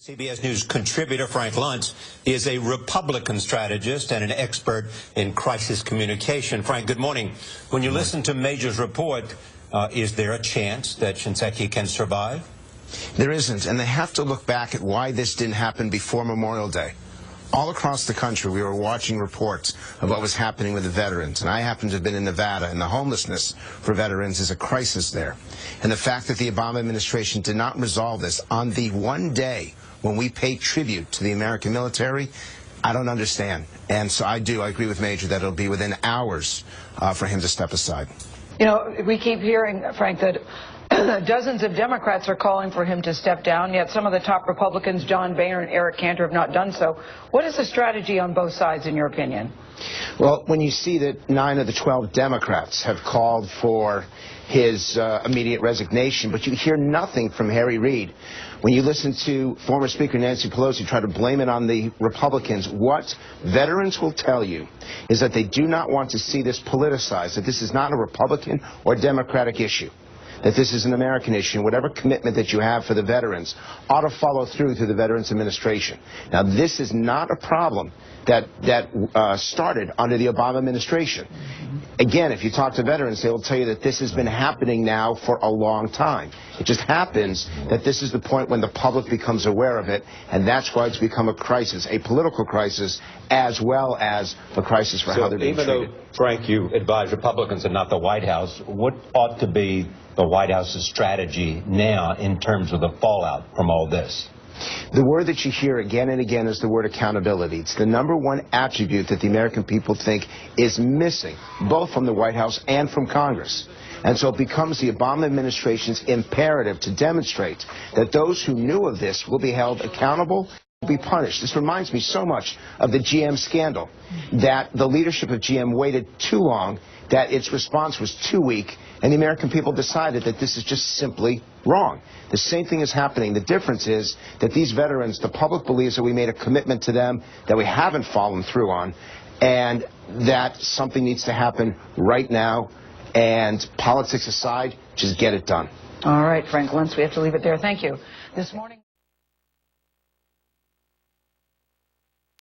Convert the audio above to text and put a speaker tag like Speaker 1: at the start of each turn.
Speaker 1: CBS News contributor Frank Luntz is a Republican strategist and an expert in crisis communication. Frank, good morning. When you listen to Major's report, is there a chance that Shinseki can survive?
Speaker 2: There isn't, and they have to look back at why this didn't happen before Memorial Day. All across the country, we were watching reports of what was happening with the veterans, and I happen to have been in Nevada, and the homelessness for veterans is a crisis there. And the fact that the Obama administration did not resolve this on the one day when we pay tribute to the American military, I don't understand. And so I agree with Major that it'll be within hours for him to step aside.
Speaker 3: You know, we keep hearing, Frank, that dozens of Democrats are calling for him to step down, yet some of the top Republicans, John Boehner and Eric Cantor, have not done so. What is the strategy on both sides, in your opinion?
Speaker 2: Well, when you see that 9 of the 12 Democrats have called for his immediate resignation, but you hear nothing from Harry Reid. When you listen to former Speaker Nancy Pelosi try to blame it on the Republicans, what veterans will tell you is that they do not want to see this politicized, that this is not a Republican or Democratic issue, that this is an American issue, and whatever commitment that you have for the veterans ought to follow through the Veterans Administration. Now, this is not a problem that started under the Obama administration. Again, if you talk to veterans, they will tell you that this has been happening now for a long time. It just happens that this is the point when the public becomes aware of it, and that's why it's become a crisis, a political crisis, as well as a crisis for how they're being treated.
Speaker 1: Even though, Frank, you advise Republicans and not the White House, what ought to be the White House's strategy now in terms of the fallout from all this?
Speaker 2: The word that you hear again and again is the word accountability. It's the #1 attribute that the American people think is missing, both from the White House and from Congress. And so it becomes the Obama administration's imperative to demonstrate that those who knew of this will be held accountable, will be punished. This reminds me so much of the GM scandal, that the leadership of GM waited too long, that its response was too weak, and the American people decided that this is just simply wrong. The same thing is happening. The difference is that these veterans, the public believes that we made a commitment to them that we haven't followed through on, and that something needs to happen right now, and politics aside, just get it done.
Speaker 3: All right, Frank Luntz, we have to leave it there. Thank you. This morning.